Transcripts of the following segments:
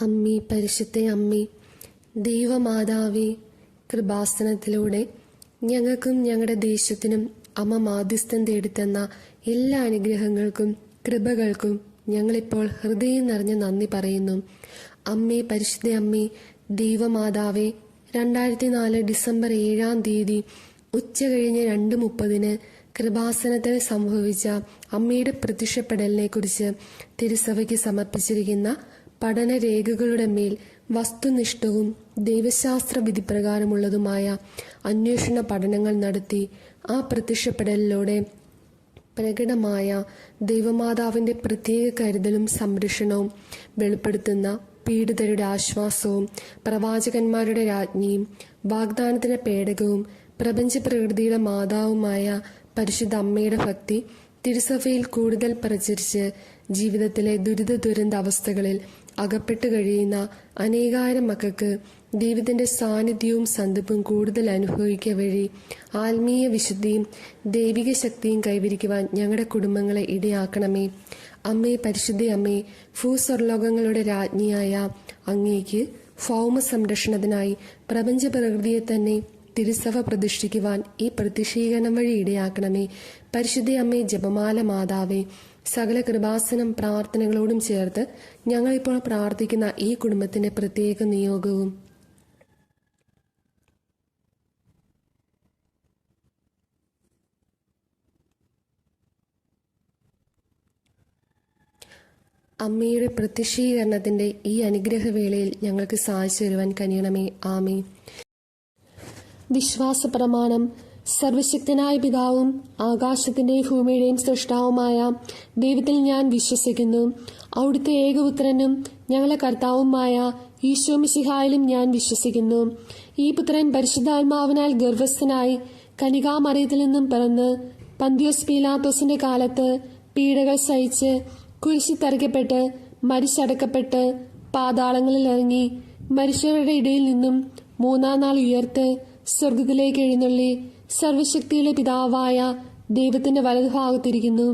അമ്മേ, പരിശുദ്ധ അമ്മേ, ദൈവമാതാവേ, കൃപാസനത്തിലൂടെ ഞങ്ങൾക്കും ഞങ്ങളുടെ ദേശത്തിനും അമ്മ മാധ്യസ്ഥം തേടിത്തന്ന എല്ലാ അനുഗ്രഹങ്ങൾക്കും കൃപകൾക്കും ഞങ്ങളിപ്പോൾ ഹൃദയം നിറഞ്ഞ് നന്ദി പറയുന്നു. അമ്മേ, പരിശുദ്ധ അമ്മേ, ദൈവമാതാവേ, 2004 ഡിസംബർ 7-ാം തീയതി ഉച്ചകഴിഞ്ഞ് 2:30 കൃപാസനത്തിൽ സംഭവിച്ച അമ്മയുടെ പ്രത്യക്ഷപ്പെടലിനെ കുറിച്ച് തിരുസഭയ്ക്ക് സമർപ്പിച്ചിരിക്കുന്ന പഠനരേഖകളുടെ മേൽ വസ്തുനിഷ്ഠവും ദൈവശാസ്ത്ര വിധിപ്രകാരമുള്ളതുമായ അന്വേഷണ പഠനങ്ങൾ നടത്തി ആ പ്രത്യക്ഷപ്പെടലിലൂടെ പ്രകടമായ ദൈവമാതാവിൻ്റെ പ്രത്യേക കരുതലും സംരക്ഷണവും വെളിപ്പെടുത്തുന്ന പീഡിതരുടെ ആശ്വാസവും പ്രവാചകന്മാരുടെ രാജ്ഞിയും വാഗ്ദാനത്തിന്റെ പേടകവും പ്രപഞ്ചപ്രകൃതിയുടെ മാതാവുമായ പരിശുദ്ധ അമ്മയുടെ ഭക്തി തിരുസഭയിൽ കൂടുതൽ പ്രചരിച്ച് ജീവിതത്തിലെ ദുരിത അവസ്ഥകളിൽ അകപ്പെട്ടു കഴിയുന്ന അനേകായിരം മക്കൾക്ക് ദൈവത്തിന്റെ സാന്നിധ്യവും സന്ധിപ്പും കൂടുതൽ അനുഭവിക്കുക വഴി ആത്മീയ വിശുദ്ധിയും ദൈവിക ശക്തിയും കൈവരിക്കുവാൻ ഞങ്ങളുടെ കുടുംബങ്ങളെ ഇടയാക്കണമേ. അമ്മേ, പരിശുദ്ധ അമ്മേ, ഭൂസ്വർലോകങ്ങളുടെ രാജ്ഞിയായ അങ്ങേക്ക് ഭൗമ സംരക്ഷണത്തിനായി പ്രപഞ്ച പ്രകൃതിയെ തന്നെ തിരുസഭ പ്രതിഷ്ഠിക്കുവാൻ ഈ പ്രത്യക്ഷീകരണം വഴി ഇടയാക്കണമേ. പരിശുദ്ധ അമ്മേ, ജപമാല മാതാവേ, സകല കൃപാസനം പ്രാർത്ഥനകളോടും ചേർത്ത് ഞങ്ങളിപ്പോൾ പ്രാർത്ഥിക്കുന്ന ഈ കുടുംബത്തിന്റെ പ്രത്യേക നിയോഗവും അമ്മയുടെ പ്രത്യക്ഷീകരണത്തിന്റെ ഈ അനുഗ്രഹവേളയിൽ ഞങ്ങൾക്ക് സാധിച്ചു തരുവാൻ കനിയണമേ. ആമേ. വിശ്വാസ പ്രമാണം. സർവശക്തനായ പിതാവും ആകാശത്തിന്റെയും ഭൂമിയുടെയും സൃഷ്ടാവുമായ ദൈവത്തിൽ ഞാൻ വിശ്വസിക്കുന്നു. അവിടുത്തെ ഏകപുത്രനും ഞങ്ങളെ കർത്താവുമായ ഈശോ മിശിഹായിലും ഞാൻ വിശ്വസിക്കുന്നു. ഈ പുത്രൻ പരിശുദ്ധാത്മാവിനാൽ ഗർഭസ്ഥനായി കനികാമറിയത്തിൽ നിന്നും പിറന്ന് പന്തിയോസ് പീലാത്തോസിന്റെ കാലത്ത് പീഡകൾ സഹിച്ച് കുരിശിൽ തറയ്ക്കപ്പെട്ട് മരിച്ചടക്കപ്പെട്ട് പാതാളങ്ങളിൽ ഇറങ്ങി മനുഷ്യരുടെ ഇടയിൽ നിന്നും 3-ാം നാൾ ഉയർത്ത് സ്വർഗത്തിലേക്ക് എഴുന്നള്ളി സർവശക്തിയുടെ പിതാവായ ദൈവത്തിന്റെ വലതുഭാഗത്തിരിക്കുന്നു.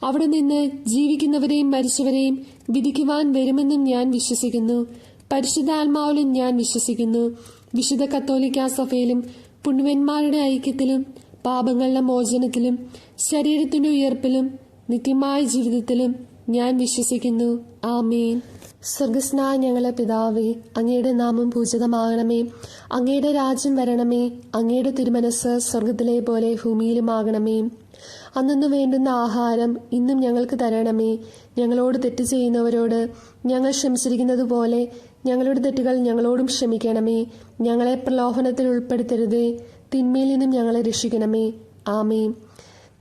അവിടെ നിന്ന് ജീവിക്കുന്നവരെയും മരിച്ചവരെയും വിധിക്കുവാൻ വരുമെന്നും ഞാൻ വിശ്വസിക്കുന്നു. പരിശുദ്ധാത്മാവിലും ഞാൻ വിശ്വസിക്കുന്നു. വിശുദ്ധ കത്തോലിക്കാ സഭയിലും പുണ്യവന്മാരുടെ ഐക്യത്തിലും പാപങ്ങളുടെ മോചനത്തിലും ശരീരത്തിന്റെ ഉയർപ്പിലും നിത്യമായ ജീവിതത്തിലും ഞാൻ വിശ്വസിക്കുന്നു. ആമേൻ. സ്വർഗസ്നായ ഞങ്ങളെ പിതാവേ, അങ്ങയുടെ നാമം പൂജിതമാകണമേ. അങ്ങയുടെ രാജ്യം വരണമേ. അങ്ങയുടെ തിരുമനസ് സ്വർഗത്തിലെ പോലെ ഭൂമിയിലുമാകണമേ. അന്നു വേണ്ടുന്ന ആഹാരം ഇന്നും ഞങ്ങൾക്ക് തരണമേ. ഞങ്ങളോട് തെറ്റ് ചെയ്യുന്നവരോട് ഞങ്ങൾ ക്ഷമിച്ചിരിക്കുന്നത് പോലെ ഞങ്ങളുടെ തെറ്റുകൾ ഞങ്ങളോടും ക്ഷമിക്കണമേ. ഞങ്ങളെ പ്രലോഭനത്തിൽ ഉൾപ്പെടുത്തരുതേ, തിന്മയിൽ നിന്നും ഞങ്ങളെ രക്ഷിക്കണമേ. ആമേൻ.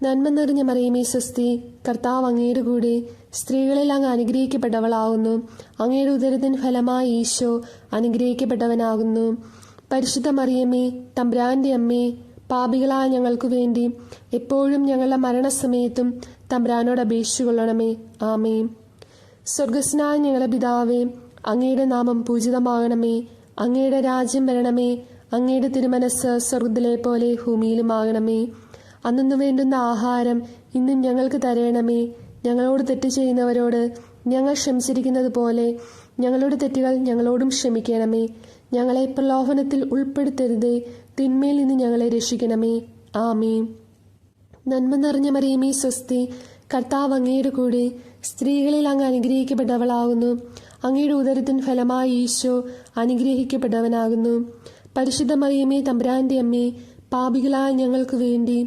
നന്മ നിറഞ്ഞ മറിയമേ, സ്വസ്തി, കർത്താവ് അങ്ങയുടെ കൂടെ സ്ത്രീകളിൽ അങ്ങ് അനുഗ്രഹിക്കപ്പെട്ടവളാകുന്നു. അങ്ങയുടെ ഉദരത്തിൻ ഫലമായി ഈശോ അനുഗ്രഹിക്കപ്പെട്ടവനാകുന്നു. പരിശുദ്ധ മറിയമേ, തമ്പുരാന്റെ അമ്മേ, പാപികളായ ഞങ്ങൾക്കു വേണ്ടി എപ്പോഴും ഞങ്ങളുടെ മരണസമയത്തും തമ്പുരാനോട് അപേക്ഷിച്ചുകൊള്ളണമേ. ആമേൻ. സ്വർഗസ്നായ ഞങ്ങളുടെ പിതാവേ, അങ്ങയുടെ നാമം പൂജിതമാകണമേ. അങ്ങയുടെ രാജ്യം വരണമേ. അങ്ങയുടെ തിരുമനസ് സ്വർഗത്തിലെ പോലെ ഭൂമിയിലുമാകണമേ. അന്നു വേണ്ടുന്ന ആഹാരം ഇന്നും ഞങ്ങൾക്ക് തരണമേ. ഞങ്ങളോട് തെറ്റ് ചെയ്യുന്നവരോട് ഞങ്ങൾ ക്ഷമിച്ചിരിക്കുന്നത് പോലെ ഞങ്ങളുടെ തെറ്റുകൾ ഞങ്ങളോടും ക്ഷമിക്കണമേ. ഞങ്ങളെ പ്രലോഭനത്തിൽ ഉൾപ്പെടുത്തരുതേ, തിന്മയിൽ നിന്ന് ഞങ്ങളെ രക്ഷിക്കണമേ. ആമേൻ. നന്മ നിറഞ്ഞ മറിയമേ, സ്വസ്തി, കർത്താവ് അങ്ങയുടെ കൂടെ സ്ത്രീകളിൽ അങ്ങ് അനുഗ്രഹിക്കപ്പെട്ടവളാകുന്നു. അങ്ങയുടെ ഉദരത്തിൻ ഫലമായി ഈശോ അനുഗ്രഹിക്കപ്പെട്ടവനാകുന്നു. പരിശുദ്ധ മറിയമേ, തമ്പുരാന്റെ അമ്മേ, പാപികളായ ഞങ്ങൾക്ക് വേണ്ടി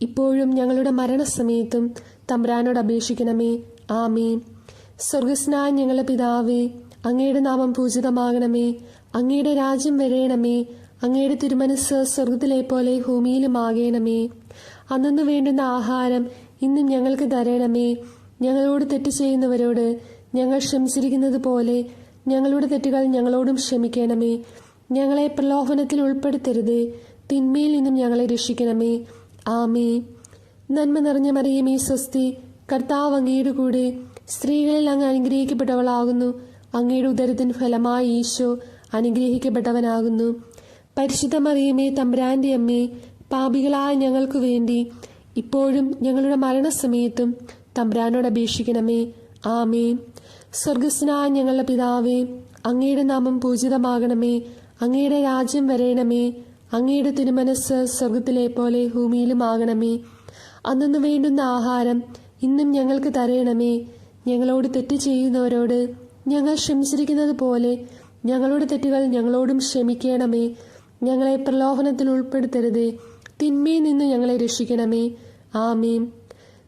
ഇപ്പോഴും ഞങ്ങളുടെ മരണസമയത്തും തമ്പുരാനോട് അപേക്ഷിക്കണമേ. ആമേൻ. സ്വർഗസ്നായ ഞങ്ങളുടെ പിതാവേ, അങ്ങയുടെ നാമം പൂജിതമാകണമേ. അങ്ങയുടെ രാജ്യം വരേണമേ. അങ്ങയുടെ തിരുമനസ് സ്വർഗത്തിലെ പോലെ ഭൂമിയിലുമാകണമേ. അന്നു വേണ്ടുന്ന ആഹാരം ഇന്നും ഞങ്ങൾക്ക് തരണമേ. ഞങ്ങളോട് തെറ്റ് ചെയ്യുന്നവരോട് ഞങ്ങൾ ക്ഷമിച്ചിരിക്കുന്നത് പോലെ ഞങ്ങളുടെ തെറ്റുകൾ ഞങ്ങളോടും ക്ഷമിക്കണമേ. ഞങ്ങളെ പ്രലോഭനത്തിൽ ഉൾപ്പെടുത്തരുതേ, തിന്മയിൽ നിന്നും ഞങ്ങളെ രക്ഷിക്കണമേ. ആമേ. നന്മ നിറഞ്ഞ മറിയമേ, സ്വസ്തി, കർത്താവ് അങ്ങയുടെ കൂടെ സ്ത്രീകളിൽ അങ്ങ് അനുഗ്രഹിക്കപ്പെട്ടവളാകുന്നു. അങ്ങയുടെ ഉദരത്തിൻ ഫലമായി ഈശോ അനുഗ്രഹിക്കപ്പെട്ടവനാകുന്നു. പരിശുദ്ധ മറിയമേ, തമ്പുരാന്റെ അമ്മേ, പാപികളായ ഞങ്ങൾക്ക് വേണ്ടി ഇപ്പോഴും ഞങ്ങളുടെ മരണസമയത്തും തമ്പുരാനോട് അപേക്ഷിക്കണമേ. ആമേൻ. സ്വർഗസ്നായ ഞങ്ങളുടെ പിതാവേ, അങ്ങയുടെ നാമം പൂജിതമാകണമേ. അങ്ങയുടെ രാജ്യം വരേണമേ. അങ്ങയുടെ തിരുമനസ് സ്വർഗത്തിലെ പോലെ ഭൂമിയിലുമാകണമേ. അന്നു വേണ്ടുന്ന ആഹാരം ഇന്നും ഞങ്ങൾക്ക് തരയണമേ. ഞങ്ങളോട് തെറ്റ് ചെയ്യുന്നവരോട് ഞങ്ങൾ ക്ഷമിച്ചിരിക്കുന്നത് പോലെ ഞങ്ങളുടെ തെറ്റുകൾ ഞങ്ങളോടും ക്ഷമിക്കണമേ. ഞങ്ങളെ പ്രലോഭനത്തിൽ ഉൾപ്പെടുത്തരുതേ, തിന്മയിൽ നിന്ന് ഞങ്ങളെ രക്ഷിക്കണമേ. ആമേൻ.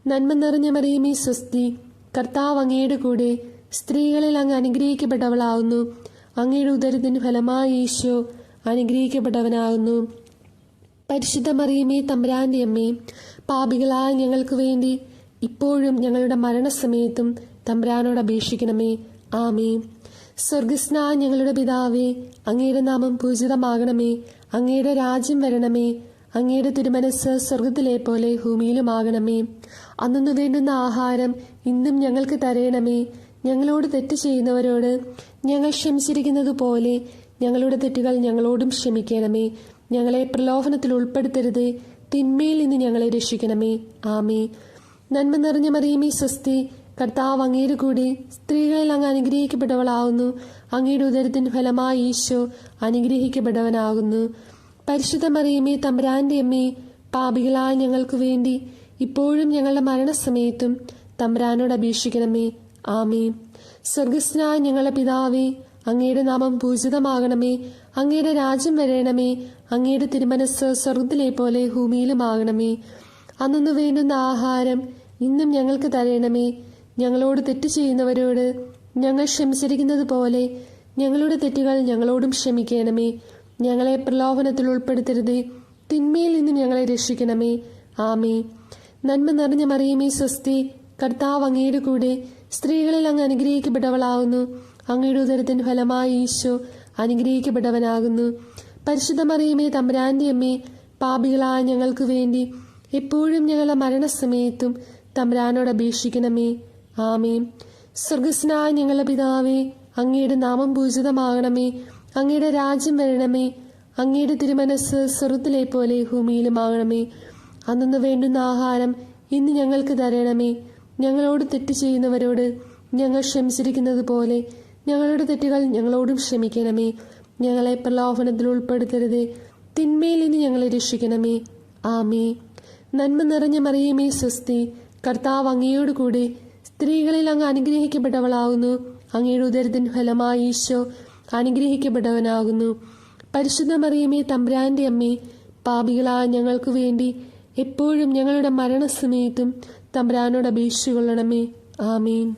നന്മ നിറഞ്ഞ മറിയമേ, സ്വസ്തി, കർത്താവ് അങ്ങയുടെ കൂടെ, സ്ത്രീകളിൽ അങ്ങ് അനുഗ്രഹിക്കപ്പെട്ടവളാവുന്നു. അങ്ങയുടെ ഉദരത്തിന് ഫലമായി ഈശോ അനുഗ്രഹിക്കപ്പെട്ടവനാകുന്നു. പരിശുദ്ധ മറിയമേ, തമ്പുരാന്റെ അമ്മേ, പാപികളായ ഞങ്ങൾക്ക് വേണ്ടി ഇപ്പോഴും ഞങ്ങളുടെ മരണസമയത്തും തമ്പുരാനോട് അപേക്ഷിക്കണമേ. ആമേൻ. സ്വർഗസ്നായ ഞങ്ങളുടെ പിതാവേ, അങ്ങയുടെ നാമം പൂജിതമാകണമേ. അങ്ങയുടെ രാജ്യം വരണമേ. അങ്ങയുടെ തിരുമനസ് സ്വർഗത്തിലെ പോലെ ഭൂമിയിലുമാകണമേ. അന്നു വേണ്ടുന്ന ആഹാരം ഇന്നും ഞങ്ങൾക്ക് തരയണമേ. ഞങ്ങളോട് തെറ്റ് ചെയ്യുന്നവരോട് ഞങ്ങൾ ക്ഷമിച്ചിരിക്കുന്നത് പോലെ ഞങ്ങളുടെ തെറ്റുകൾ ഞങ്ങളോടും ക്ഷമിക്കണമേ. ഞങ്ങളെ പ്രലോഭനത്തിൽ ഉൾപ്പെടുത്തരുതേ, തിന്മയിൽ നിന്ന് ഞങ്ങളെ രക്ഷിക്കണമേ. ആമേ. നന്മ നിറഞ്ഞ മറിയമേ, സ്വസ്തി, കർത്താവ് അങ്ങയുടെ കൂടെ, സ്ത്രീകളിൽ അങ്ങ് അനുഗ്രഹിക്കപ്പെട്ടവളാകുന്നു. അങ്ങയുടെ ഉദരത്തിന് ഫലമായി ഈശോ അനുഗ്രഹിക്കപ്പെട്ടവനാകുന്നു. പരിശുദ്ധ മറിയമേ, തമ്പുരാന്റെ അമ്മേ, പാപികളായ ഞങ്ങൾക്ക് വേണ്ടി ഇപ്പോഴും ഞങ്ങളുടെ മരണസമയത്തും തമ്പുരാനോട് അപേക്ഷിക്കണമേ. ആമേ. സ്വർഗസ്നായ ഞങ്ങളുടെ പിതാവേ, അങ്ങയുടെ നാമം പൂജിതമാകണമേ. അങ്ങയുടെ രാജ്യം വരേണമേ. അങ്ങയുടെ തിരുമനസ് സ്വർഗത്തിലെ പോലെ ഭൂമിയിലുമാകണമേ. അന്നു വേണ്ടുന്ന ആഹാരം ഇന്നും ഞങ്ങൾക്ക് തരയണമേ. ഞങ്ങളോട് തെറ്റ് ചെയ്യുന്നവരോട് ഞങ്ങൾ ക്ഷമിച്ചിരിക്കുന്നത് പോലെ ഞങ്ങളുടെ തെറ്റുകൾ ഞങ്ങളോടും ക്ഷമിക്കണമേ. ഞങ്ങളെ പ്രലോഭനത്തിൽ ഉൾപ്പെടുത്തരുതേ, തിന്മയിൽ നിന്നും ഞങ്ങളെ രക്ഷിക്കണമേ. ആമേ. നന്മ നിറഞ്ഞ മറിയമേ, സ്വസ്തി, കർത്താവ് അങ്ങയുടെ കൂടെ, സ്ത്രീകളിൽ അങ്ങ് അനുഗ്രഹിക്കപ്പെട്ടവളാകുന്നു. അങ്ങയുടെ ഉദരത്തിന് ഫലമായി ഈശോ അനുഗ്രഹിക്കപ്പെട്ടവനാകുന്നു. പരിശുദ്ധ മറിയമേ, തമ്പുരാന്റെ അമ്മേ, പാപികളായ ഞങ്ങൾക്ക് വേണ്ടി എപ്പോഴും ഞങ്ങളുടെ മരണസമയത്തും തമ്പുരാനോട് അപേക്ഷിക്കണമേ. ആമേൻ. സ്വർഗസ്നായ ഞങ്ങളുടെ പിതാവേ, അങ്ങയുടെ നാമം പൂജിതമാകണമേ. അങ്ങയുടെ രാജ്യം വരണമേ. അങ്ങയുടെ തിരുമനസ് സ്വർഗത്തിലെ പോലെ ഭൂമിയിലുമാകണമേ. അന്നു വേണ്ടുന്ന ആഹാരം ഇന്ന് ഞങ്ങൾക്ക് തരണമേ. ഞങ്ങളോട് തെറ്റ് ചെയ്യുന്നവരോട് ഞങ്ങൾ ക്ഷമിച്ചിരിക്കുന്നത് പോലെ ഞങ്ങളുടെ തെറ്റുകൾ ഞങ്ങളോടും ക്ഷമിക്കണമേ. ഞങ്ങളെ പ്രലോഭനത്തിൽ ഉൾപ്പെടുത്തരുതേ, തിന്മയിൽ നിന്ന് ഞങ്ങളെ രക്ഷിക്കണമേ. ആമേ. നന്മ നിറഞ്ഞ മറിയമേ, സ്വസ്തി, കർത്താവ് അങ്ങയോട് കൂടെ, സ്ത്രീകളിൽ അങ്ങ് അനുഗ്രഹിക്കപ്പെട്ടവളാകുന്നു. അങ്ങയുടെ ഉദരത്തിന് ഫലമായി ഈശോ അനുഗ്രഹിക്കപ്പെട്ടവനാകുന്നു. പരിശുദ്ധ മറിയമേ, തമ്പുരാന്റെ അമ്മേ, പാപികളായ ഞങ്ങൾക്ക് വേണ്ടി എപ്പോഴും ഞങ്ങളുടെ മരണസമയത്തും തമ്പുരാനോട് അപേക്ഷിച്ചുകൊള്ളണമേ. ആമേൻ.